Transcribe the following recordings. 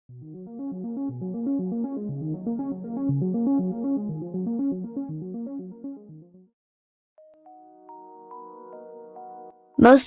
Most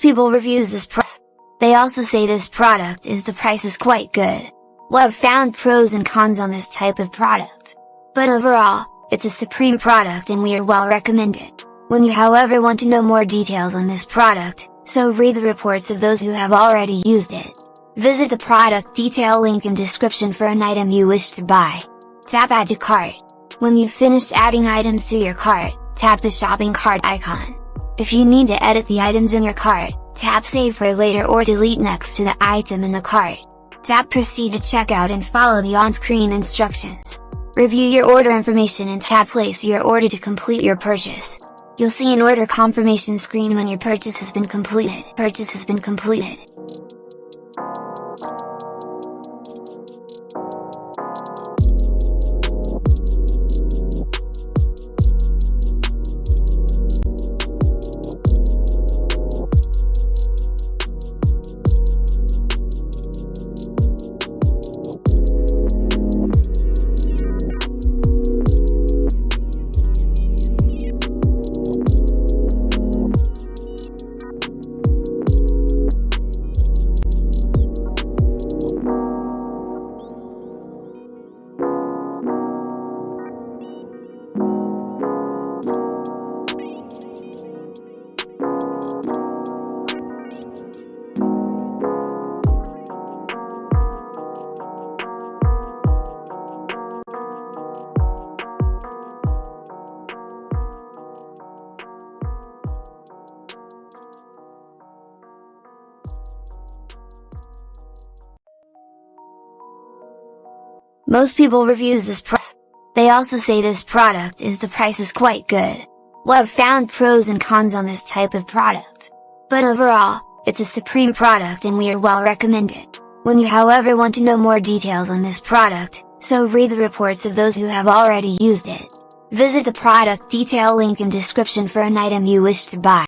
people reviews this product. They also say this product is the price is quite good. Well, I've found pros and cons on this type of product. But overall, it's a supreme product and we are well recommended. When you however want to know more details on this product, so read the reports of those who have already used it. Visit the product detail link in description for an item you wish to buy. Tap Add to Cart. When you've finished adding items to your cart, tap the shopping cart icon. If you need to edit the items in your cart, tap Save for later or delete next to the item in the cart. Tap Proceed to checkout and follow the on-screen instructions. Review your order information and tap Place your order to complete your purchase. You'll see an order confirmation screen when your purchase has been completed. Most people reviews this product. They also say this product is the price is quite good. Well, I've found pros and cons on this type of product. But overall, it's a supreme product and we are well recommended. When you however want to know more details on this product, so read the reports of those who have already used it. Visit the product detail link in description for an item you wish to buy.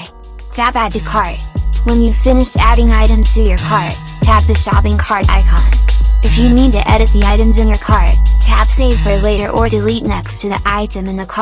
Tap Add to Cart. When you've finished adding items to your cart, tap the shopping cart icon. If you need to edit the items in your cart, tap Save for later or delete next to the item in the cart.